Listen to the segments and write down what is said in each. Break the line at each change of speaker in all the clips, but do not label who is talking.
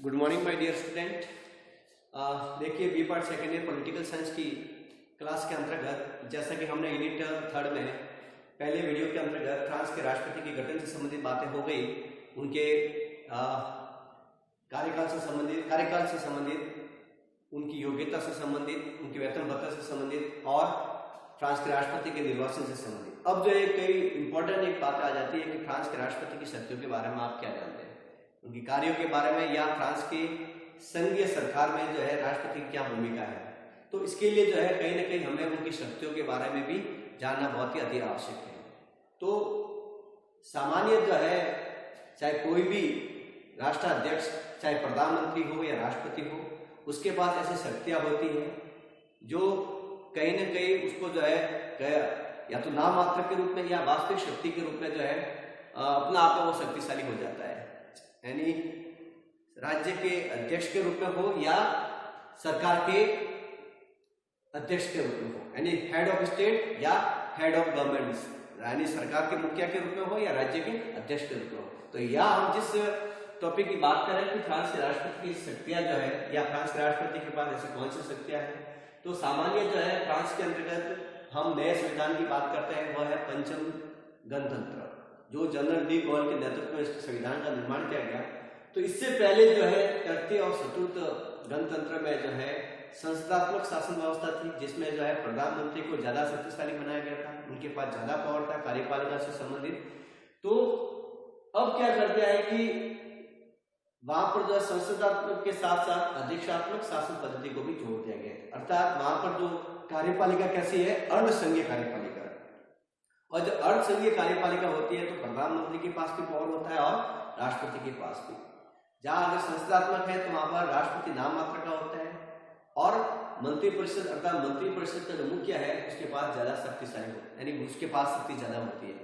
Good morning my dear student. देखिए B part second year political science की class के अंतर्गत जैसा कि हमने यूनिट थर्ड में पहले वीडियो के अंतर्गत फ्रांस के राष्ट्रपति की गठन से संबंधित बातें हो गई, उनके कार्यकाल से संबंधित, उनकी योग्यता से संबंधित, उनके वेतन भत्ता से संबंधित और फ्रांस के राष्ट्रपति के निर्वाचन से संबंधित। अब जो एक कई इंपॉर्टेंट एक बात आ जाती है कि फ्रांस के राष्ट्रपति की शक्तियों के बारे में आप क्या जानते हैं, उनकी कार्यों के बारे में, या फ्रांस की संघीय सरकार में जो है राष्ट्रपति की क्या भूमिका है। तो इसके लिए जो है कहीं ना कहीं हमें उनकी शक्तियों के बारे में भी जानना बहुत ही अति आवश्यक है। तो सामान्य जो है चाहे कोई भी राष्ट्राध्यक्ष, चाहे प्रधानमंत्री हो या राष्ट्रपति हो, उसके पास ऐसी शक्तियां होती हैं जो कहीं ना कहीं उसको जो है या तो नाम मात्र के रूप में या वास्तविक शक्ति के रूप में जो है अपना आप में वो शक्तिशाली हो जाता है। यानी राज्य के अध्यक्ष के रूप में हो या सरकार के अध्यक्ष के रूप में हो, यानी हेड ऑफ स्टेट या हेड ऑफ गवर्नमेंट, यानी सरकार के मुखिया के रूप में हो या राज्य के अध्यक्ष के रूप में हो। तो यहाँ हम जिस टॉपिक की बात करें कि फ्रांस के राष्ट्रपति की शक्तियां जो है या फ्रांस के राष्ट्रपति के पास ऐसी कौन सी शक्तियां हैं, तो सामान्य जो है फ्रांस के अंतर्गत हम नए संविधान की बात करते हैं, वह है पंचम गणतंत्र, जो जनरल डी गॉल के नेतृत्व में इस संविधान का निर्माण किया गया। तो इससे पहले जो है तृतीय और चतुर्थ गणतंत्र में जो है संसदात्मक शासन व्यवस्था थी, जिसमें जो है प्रधानमंत्री को ज्यादा शक्तिशाली बनाया गया था, उनके पास ज्यादा पावर था कार्यपालिका से संबंधित। तो अब क्या कर दिया है कि वहां पर जो संसदात्मक के साथ साथ अधीक्षात्मक शासन पद्धति को भी जोड़ दिया गया है, अर्थात वहां पर जो कार्यपालिका कैसी है, अर्धसंघीय कार्यपालिका। और जो अर्धसंघीय कार्यपालिका होती है तो प्रधानमंत्री के पास भी पावर होता है और राष्ट्रपति के पास भी। जहां अगर संसदात्मक है तो वहां पर राष्ट्रपति नाम मात्र का होता है और मंत्रिपरिषद अर्थात मंत्रिपरिषद का जो मुखिया है उसके पास ज्यादा शक्तिशाली होता है, यानी उसके पास शक्ति ज्यादा होती है।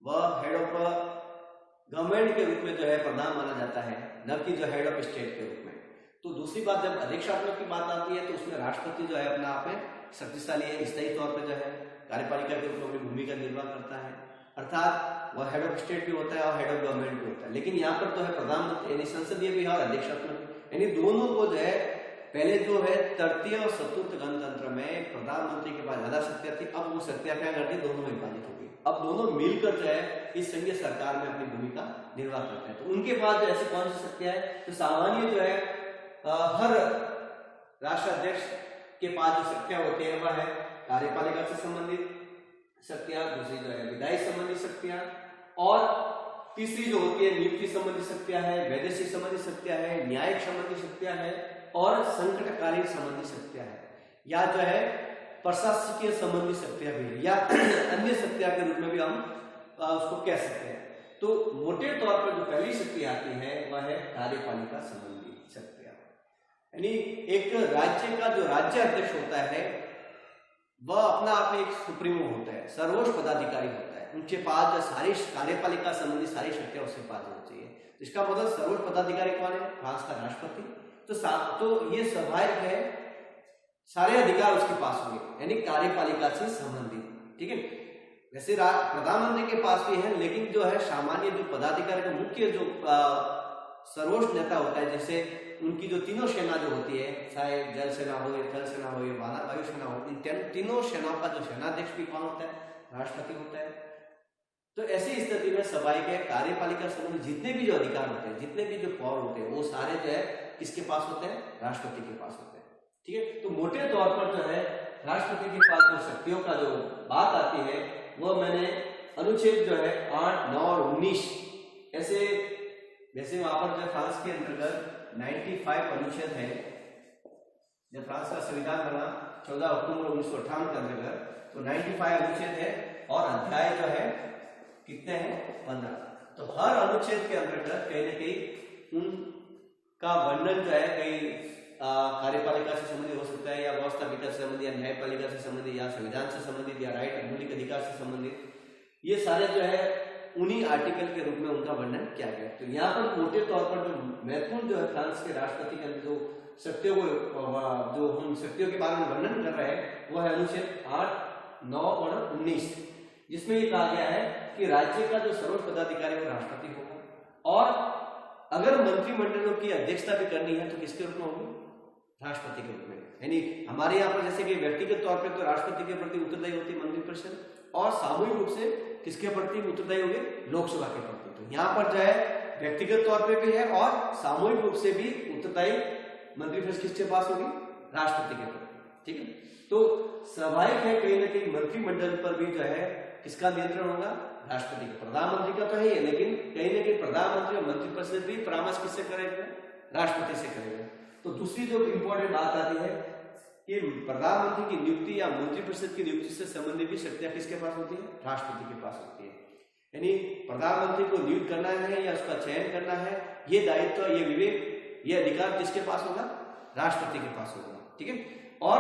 वह हेड ऑफ गवर्नमेंट के रूप में जो है प्रधान माना जाता है, न कि जो हेड ऑफ स्टेट के रूप में। तो दूसरी बात, जब अधीक्षात्मक की बात आती है तो उसमें राष्ट्रपति जो है अपना आप में शक्तिशाली है, स्थायी तौर पर जो है कार्यपालिका के रूप में अपनी भूमिका निर्वाह करता है, अर्थात वह हेड ऑफ स्टेट भी होता है और हेड ऑफ गवर्नमेंट भी होता है। लेकिन यहाँ पर जो है प्रधानमंत्री यानी संसदीय भी है और अधीक्षात्मक, यानी दोनों को जो है पहले जो है तृतीय और चतुर्थ गणतंत्र में प्रधानमंत्री के पास ज्यादा शक्तियां थी, अब वो शक्तियां क्या करती, दोनों में विभाजित हो गई। अब दोनों मिलकर जो है इस संघीय सरकार में अपनी भूमिका निर्वाह करते हैं। तो उनके पास जो ऐसी कौन सी शक्तियां है, तो सामान्य जो है हर राष्ट्राध्यक्ष के पास जो शक्तियां होती है वह है कार्यपालिका से संबंधित शक्तियां, दूसरी जो है विधायी संबंधी शक्तियां, और तीसरी जो होती है नियुक्ति संबंधी शक्तियां है, वैदेशिक संबंधी शक्तियां है, न्यायिक संबंधी शक्तियां है और संकटकालीन संबंधी शक्तियां है, या जो है प्रशासकीय संबंधी शक्तियां भी है, या अन्य शक्तियां के रूप में भी हम उसको कह सकते हैं। तो मोटे तौर पर जो पहली शक्ति आती है वह है कार्यपालिका संबंधी शक्तियां, यानी एक राज्य का जो राज्य अध्यक्ष होता है वह अपना आप में एक सुप्रीमो होता है, सर्वोच्च पदाधिकारी होता है, उनके पास जो सारी कार्यपालिका संबंधी सारी शक्तियां उसके पास होती है। तो इसका मतलब सर्वोच्च पदाधिकारी कौन है, फ्रांस का राष्ट्रपति। तो ये स्वाभाविक है, सारे अधिकार उसके पास होंगे, यानी कार्यपालिका से संबंधित, ठीक है। वैसे प्रधानमंत्री के पास भी है, लेकिन जो है सामान्य जो पदाधिकारी का मुख्य जो सर्वोच्च नेता होता है, जैसे उनकी जो तीनों सेना जो होती है, चाहे जल सेना हो या थल सेना हो या वायु सेना हो, इन तीनों सेनाओं का जो सेनाध्यक्ष भी कौन होता है, राष्ट्रपति होता है। तो ऐसी स्थिति में स्वाभाविक है कार्यपालिका संबंधी जितने भी जो अधिकार होते हैं, जितने भी जो पावर होते हैं, वो सारे जो है किसके पास होते हैं, राष्ट्रपति के पास होते हैं, ठीक है। तो मोटे तौर पर जो है राष्ट्रपति के पास जो शक्तियों का जो बात आती है वो मैंने अनुच्छेद जो है 8, 9 और 19 ऐसे, जैसे वहां पर जो फ्रांस के अंतर्गत 95 अनुच्छेद है, जब फ्रांस का संविधान बना 14 अक्टूबर 1958 के अंतर्गत, तो 95 अनुच्छेद है और अध्याय जो है कितने हैं, 15। तो हर अनुच्छेद के अंतर्गत कहीं ना कहीं उनका वर्णन जो है कहीं कार्यपालिका से संबंधित हो सकता है, या व्यवस्था विकास से संबंधित, या न्यायपालिका से संबंधित, या संविधान से संबंधित, या राइट मौलिक अधिकार से संबंधित, ये सारे जो है उन्हीं आर्टिकल के रूप में उनका वर्णन किया गया। तो यहाँ पर मोटे तौर पर जो महत्वपूर्ण जो है फ्रांस के राष्ट्रपति के जो शक्तियों को जो हम शक्तियों के बारे में वर्णन कर रहे हैं वो है अनुच्छेद 8, 9 और 19, जिसमें ये कहा गया है कि राज्य का जो सर्वोच्च पदाधिकारी वो राष्ट्रपति होगा और अगर मंत्रिमंडलों की अध्यक्षता भी करनी है तो किसके रूप में होगी? राष्ट्रपति के रूप में। यानी हमारे यहाँ पर जैसे कि व्यक्तिगत तौर पे तो राष्ट्रपति के प्रति उत्तरदायी होती है मंत्रिपरिषद, और सामूहिक रूप से किसके प्रति उत्तरदायी होगी? लोकसभा के प्रति। तो यहाँ पर जो है व्यक्तिगत तौर पे भी है और सामूहिक रूप से भी उत्तरदायी मंत्रिपरिषद किसके पास होगी? राष्ट्रपति के प्रति। ठीक है, तो स्वाभाविक है कहीं ना कहीं मंत्रिमंडल पर भी जो है किसका नियंत्रण होगा? राष्ट्रपति का। प्रधानमंत्री का तो है ही, लेकिन कहीं ना कहीं प्रधानमंत्री और मंत्रिपरिषद भी परामर्श किससे करेगा? राष्ट्रपति से करेगा। तो दूसरी जो इंपॉर्टेंट बात आती है कि प्रधानमंत्री की नियुक्ति या मंत्रिपरिषद की नियुक्ति से संबंधित भी शक्तियां किसके पास होती है? राष्ट्रपति के पास होती है। यानी प्रधानमंत्री को नियुक्त करना है या उसका चयन करना है, ये दायित्व, ये विवेक, ये अधिकार किसके पास होगा? राष्ट्रपति के पास होगा। ठीक है, और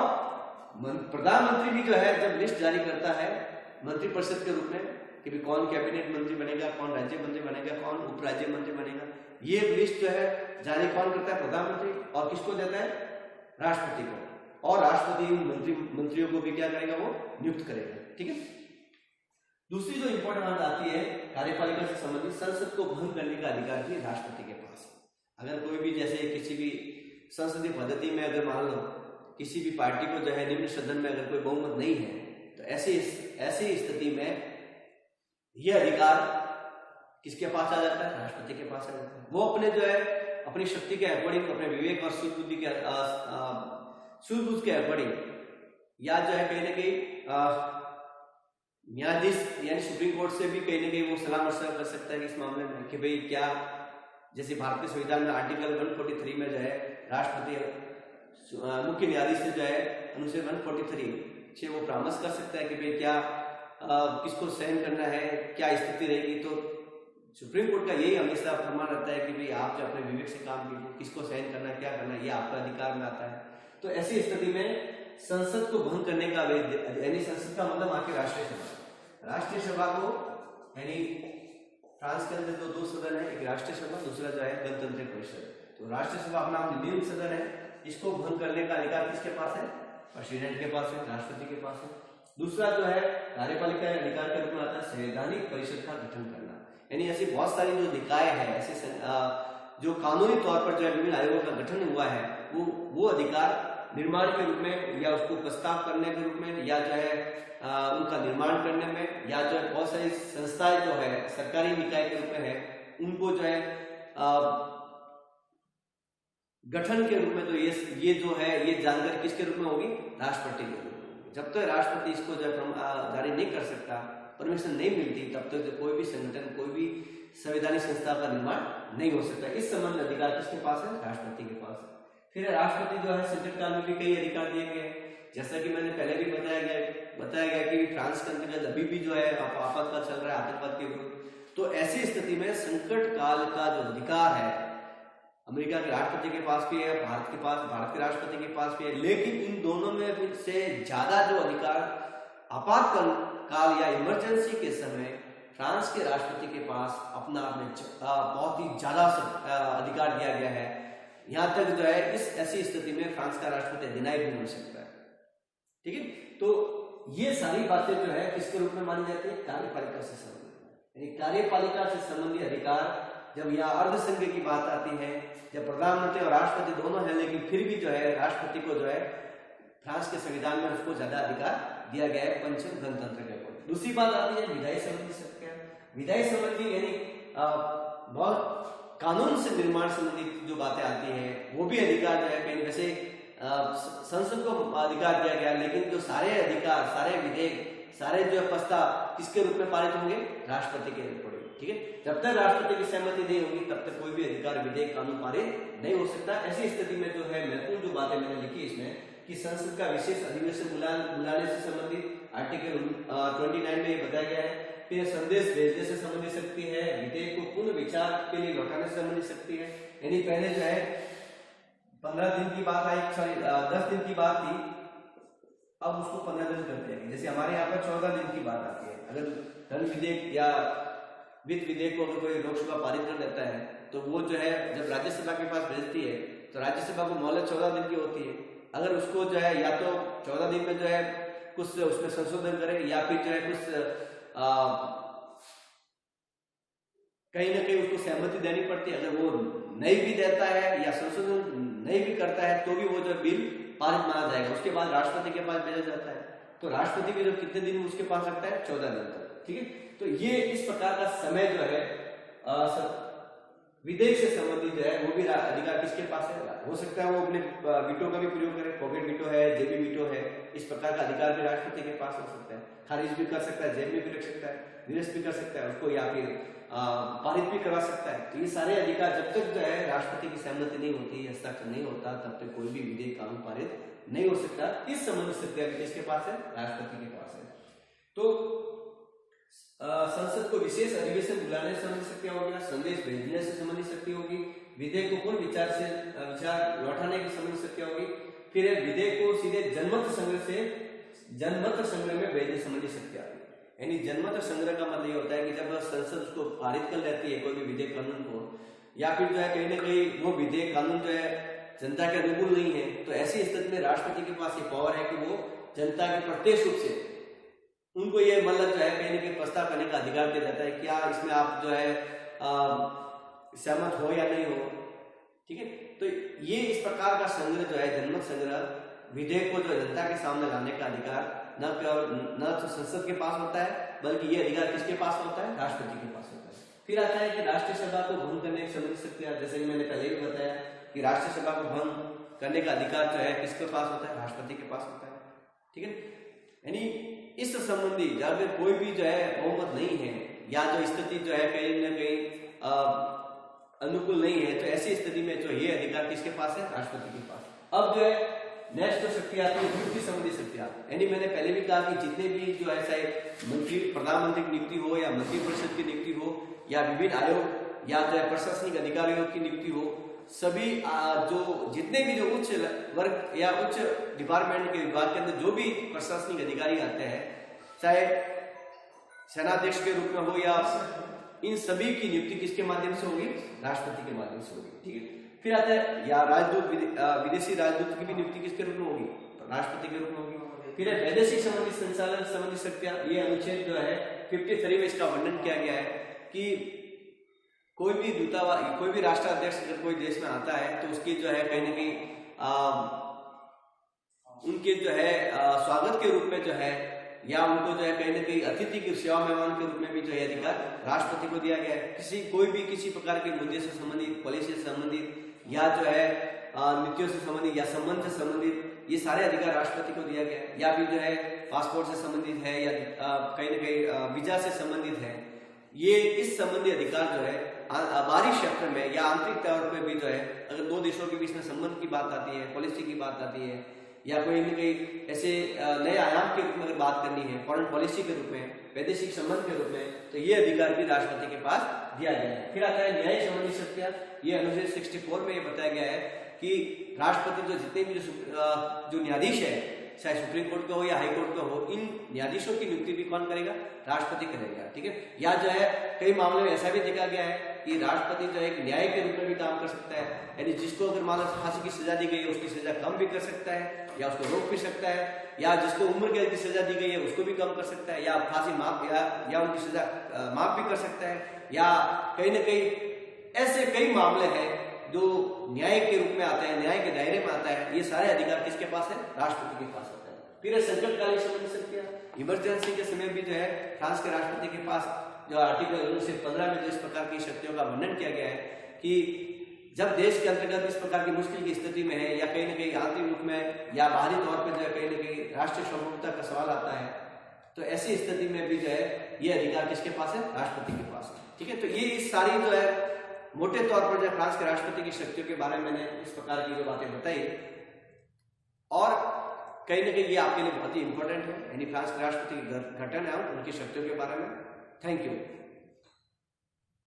प्रधानमंत्री भी जो है जब लिस्ट जारी करता है मंत्रिपरिषद के रूप में कि भी कौन कैबिनेट मंत्री बनेगा, कौन राज्य मंत्री बनेगा, कौन उप राज्य मंत्री बनेगा, ये लिस्ट जो है जारी कौन करता है? प्रधानमंत्री। और किसको देता है? राष्ट्रपति को। और राष्ट्रपति मंत्रियों को भी क्या करेगा? वो नियुक्त करेगा। ठीक है, दूसरी जो इंपॉर्टेंट बात आती है कार्यपालिका से संबंधित, संसद को भंग करने का अधिकार भी राष्ट्रपति के पास है। अगर कोई भी जैसे किसी भी संसदीय पद्धति में अगर मान लो किसी भी पार्टी को जो है निम्न सदन में अगर कोई बहुमत नहीं है, तो ऐसी स्थिति में यह अधिकार किसके पास आ जाता है? राष्ट्रपति के पास आ जाता है। वो अपने जो है अपनी शक्ति के अकॉर्डिंग, अपने विवेक और सूझबूझ के अकॉर्डिंग, या जो है कहीं ना कहीं न्यायाधीश यानी सुप्रीम कोर्ट से भी कहीं ना कहीं वो सलाह मशवरा कर सकता है इस मामले में कि भाई क्या, जैसे भारतीय संविधान में आर्टिकल 143 में जो है राष्ट्रपति मुख्य न्यायाधीश से जो है अनुच्छेद 143 से वो परामर्श कर सकता है कि भाई क्या किसको सहन करना है, क्या स्थिति रहेगी। तो सुप्रीम कोर्ट का यही हमेशा फरमान रहता है कि भाई आप जो अपने विवेक से काम कीजिए, किसको सहन करना है, क्या करना है, ये आपका अधिकार में आता है। तो ऐसी स्थिति में संसद को भंग करने का, यानी संसद का मतलब आके राष्ट्रीय सभा को, यानी फ्रांस के अंदर तो दो सदन है, एक राष्ट्रीय सभा, दूसरा जो है गणतंत्र परिषद। तो राष्ट्रीय सभा अपना निम्न सदन है, इसको भंग करने का अधिकार किसके पास है? प्रेसिडेंट के पास है, राष्ट्रपति के पास है। दूसरा जो है कार्यपालिका अधिकार के रूप में आता है संवैधानिक परिषद का गठन करना। यानी ऐसी बहुत सारी जो निकाय है, ऐसे जो कानूनी तौर पर जो है विभिन्न आयोगों का गठन हुआ है, वो अधिकार निर्माण के रूप में या उसको प्रस्ताव करने के रूप में, या जो है उनका निर्माण करने में, या जो है बहुत सारी संस्थाएं जो है सरकारी निकाय के रूप में है, उनको जो है गठन के रूप में, तो ये जो है ये जानकारी किसके रूप में होगी? राष्ट्रपति के रूप में। जब तक राष्ट्रपति इसको जो जारी नहीं कर सकता, परमिशन नहीं मिलती, तब तक कोई भी संगठन, कोई भी संवैधानिक संस्था का निर्माण नहीं हो सकता। इस संबंध में अधिकार किसके पास है? राष्ट्रपति के पास है। फिर राष्ट्रपति जो है संकट काल में भी कई अधिकार दिए गए, जैसा कि मैंने पहले भी बताया गया कि फ्रांस के अंतर्गत अभी भी जो है आपातकाल चल रहा है आतंकवाद के विरुद्ध। तो ऐसी स्थिति में संकट काल का जो अधिकार है अमेरिका के राष्ट्रपति के पास भी है, भारत के राष्ट्रपति के पास भी है, लेकिन इन दोनों में से ज्यादा जो अधिकार आपातकाल या इमरजेंसी के समय फ्रांस के राष्ट्रपति के पास अपना बहुत ही ज्यादा अधिकार दिया गया है। यहां तक जो है ऐसी स्थिति में फ्रांस का राष्ट्रपति अधिनायक भी बन सकता है। ठीक है, तो ये सारी बातें जो है किसके रूप में मानी जाती है? कार्यपालिका से संबंधित। यानी कार्यपालिका से संबंधित अधिकार, जब यहाँ अर्धसंघ की बात आती है, जब प्रधानमंत्री और राष्ट्रपति दोनों हैं, लेकिन फिर भी जो है राष्ट्रपति को जो है फ्रांस के संविधान में उसको ज्यादा अधिकार दिया गया है पंचम गणतंत्र के ऊपर। दूसरी बात आती है विधायी संबंधी शक्तियां। विधायी संबंधी यानी बहुत कानून से निर्माण संबंधित जो बातें आती हैं, वो भी अधिकार जो है कहीं वैसे संसद को अधिकार दिया गया, लेकिन जो सारे अधिकार, सारे विधेयक, सारे जो प्रस्ताव किसके रूप में पारित होंगे? राष्ट्रपति के रूप में। ठीक है, जब तक राष्ट्रपति की सहमति नहीं होगी तब तक कोई भी अधिकार, विधेयक, कानून पारित नहीं हो सकता। ऐसी स्थिति में जो है महत्वपूर्ण जो बातें मैंने लिखी इसमें कि संसद का विशेष अधिवेशन बुलाने से संबंधित आर्टिकल 29 में बताया गया है। फिर संदेश भेजने से संबंधित शक्ति है, विधेयक को पुनः विचार के लिए लौटाने से संबंधित शक्ति है। यानी पहले जो है 15 दिन की बात आई, 10 दिन की बात थी, अब उसको 15 दिन करते हैं। जैसे हमारे यहाँ पर 14 दिन की बात आती है। अगर धन विधेयक या वित्त विधेयक को अगर कोई लोकसभा पारित कर देता है तो वो जो है जब राज्यसभा के पास भेजती है तो राज्यसभा को मोहलत 14 दिन की होती है। अगर उसको जो है या तो 14 दिन में जो है कुछ उसमें संशोधन करे या फिर जो है कुछ कहीं ना कहीं उसको सहमति देनी पड़ती है। अगर वो नहीं भी देता है या संशोधन नहीं भी करता है तो भी वो जो बिल पारित माना जाएगा, उसके बाद राष्ट्रपति के पास भेजा जाता है। तो राष्ट्रपति भी जो कितने दिन उसके पास रखता है, 14 दिन तक। ठीक है, तो ये इस प्रकार का समय जो है विधेयक से संबंधित जो है वो भी अधिकार किसके पास है, हो सकता है वो अपने वीटो का भी प्रयोग करे, पॉकेट वीटो है, जेबी वीटो है, इस प्रकार का अधिकार भी राष्ट्रपति के पास हो सकता है। खारिज भी कर सकता है, जेब में भी रख सकता है, निरस्त भी कर सकता है उसको, या फिर पारित भी करा सकता है। तो ये सारे अधिकार जब तक जो है राष्ट्रपति की सहमति नहीं होती, हस्ताक्षर नहीं होता, तब तक कोई भी विधेयक कानून पारित नहीं हो सकता। इस संबंधित सत्ता किसके पास है, राष्ट्रपति के पास है। तो संसद को विशेष अधिवेशन बुलाने से संबंधित शक्ति होगी, संदेश भेजने से संबंधित शक्ति होगी, विधेयक को पुनः विचार लौटाने की संबंधित शक्ति होगी, फिर विधेयक को सीधे जनमत संग्रह में भेजने संबंधी शक्ति आती है। यानी जनमत संग्रह का मतलब ये होता है कि जब संसद उसको पारित कर लेती है कोई भी विधेयक कानून को, या फिर जो है कहीं ना कहीं वो विधेयक कानून जो है जनता के अनुकूल नहीं है, तो ऐसी स्थिति में राष्ट्रपति के पास ये पावर है कि वो जनता के प्रत्यक्ष रूप से उनको ये मतलब जो है कहीं ना कहीं प्रस्ताव करने का अधिकार दिया जाता है, क्या इसमें आप जो है सहमत हो या नहीं हो। ठीक है, तो ये इस प्रकार का संग्रह जो है जनमत संग्रह विधेयक को जो जनता के सामने लाने का अधिकार न तो संसद के पास होता है, बल्कि ये अधिकार किसके पास होता है, राष्ट्रपति के पास होता है। फिर आता है कि राष्ट्रीय सभा को भंग करने की संबंधित शक्तियां, जैसे कि मैंने पहले भी बताया कि राष्ट्रीय सभा को भंग करने का अधिकार जो है किसके पास होता है, राष्ट्रपति के पास होता है। ठीक है, यानी इस संबंधी जब कोई भी जो है बहुमत नहीं है या जो स्थिति जो है कहीं ना कहीं अनुकूल नहीं है, तो ऐसी स्थिति में जो ये अधिकार किसके पास है, राष्ट्रपति के पास। अब जो है नेक्स्ट जो शक्ति आती है नियुक्ति संबंधी शक्ति आती है। यानी मैंने पहले भी कहा कि जितने भी जो है चाहे मंत्री प्रधानमंत्री की नियुक्ति हो या मंत्रिपरिषद की नियुक्ति हो या विभिन्न आयोग या जो है प्रशासनिक अधिकारियों की नियुक्ति हो, सभी जो जितने भी जो उच्च वर्ग या उच्च डिपार्टमेंट के विभाग के अंदर जो भी प्रशासनिक अधिकारी आते हैं, चाहे सेनाध्यक्ष के रूप में हो या इन सभी की नियुक्ति किसके माध्यम से होगी, राष्ट्रपति के माध्यम से होगी। ठीक है, फिर आता है या राजदूत विदेशी राजदूत की भी नियुक्ति किसके रूप में होगी, तो राष्ट्रपति के रूप में होगी। फिर वैदेशिक संबंधित संचालन संबंधी शक्तियां, ये अनुच्छेद जो है 53 में इसका वर्णन किया गया है कि कोई भी दूतावास कोई भी राष्ट्राध्यक्ष अगर कोई देश में आता है तो उसकी जो है कहीं ना कहीं उनके जो है स्वागत के रूप में जो है या उनको जो है कहीं ना कहीं अतिथि की सेवा मेहमान के रूप में भी जो है अधिकार राष्ट्रपति को दिया गया है। किसी प्रकार के मुद्दे से संबंधित, पॉलिसी से संबंधित या जो है नीतियों से संबंधित या संबंध से संबंधित ये सारे अधिकार राष्ट्रपति को दिया गया है। या फिर जो है पासपोर्ट से संबंधित है या कहीं ना कहीं वीजा से संबंधित है, ये इस संबंधी अधिकार जो है बाहरी क्षेत्र में या आंतरिक तौर पर भी जो है अगर दो देशों के बीच में संबंध की बात आती है, पॉलिसी की बात आती है या कोई न कोई ऐसे नए आयाम के रूप में अगर बात करनी है, फॉरेन पॉलिसी के रूप में, वैदेशिक संबंध के रूप में, तो ये अधिकार भी राष्ट्रपति के पास दिया गया है। फिर आता है न्यायिक संबंधी शक्तियां। ये अनुच्छेद 64 में ये बताया गया है कि राष्ट्रपति जो जितने भी जो न्यायाधीश है, चाहे सुप्रीम कोर्ट का हो या हाई कोर्ट का हो, इन न्यायाधीशों की नियुक्ति भी कौन करेगा, राष्ट्रपति करेगा। ठीक है, या जो है कई मामले में ऐसा भी देखा गया है कि राष्ट्रपति जो है एक न्याय के रूप में भी काम कर सकता है। यानी जिसको अगर मान लो फांसी की सजा दी गई है उसकी सजा कम भी कर सकता है या उसको रोक भी सकता है, या जिसको उम्र कैद की सजा दी गई है उसको भी कम कर सकता है, या फांसी माफ या उनकी सजा माफ भी कर सकता है, या कहीं ना कहीं ऐसे कई मामले हैं जो न्याय के रूप में आते हैं, न्याय के दायरे में आता है। ये सारे अधिकार किसके पास है, राष्ट्रपति के पास होता है। फिर संकटकालीन संबंधी शक्तियां, इमरजेंसी के समय भी जो है फ्रांस के राष्ट्रपति के पास जो आर्टिकल 15 में जो इस प्रकार की शक्तियों का वर्णन किया गया है कि जब देश के अंतर्गत इस प्रकार की मुश्किल की स्थिति में है या कहीं ना कहीं आंतरिक रूप में या बाहरी तौर पर जो है कहीं ना कहीं राष्ट्रीय सार्वभौमिकता का सवाल आता है, तो ऐसी स्थिति में भी जो है ये अधिकार किसके पास है, राष्ट्रपति के पास है। ठीक है, तो ये इस सारी जो है मोटे तौर पर जो फ्रांस के राष्ट्रपति की शक्तियों के बारे में मैंने इस प्रकार की जो बातें बताई, और कहीं ना कहीं ये आपके लिए बहुत ही इंपॉर्टेंट है। यानी फ्रांस के राष्ट्रपति गठन है उनकी शक्तियों के बारे में। Thank you.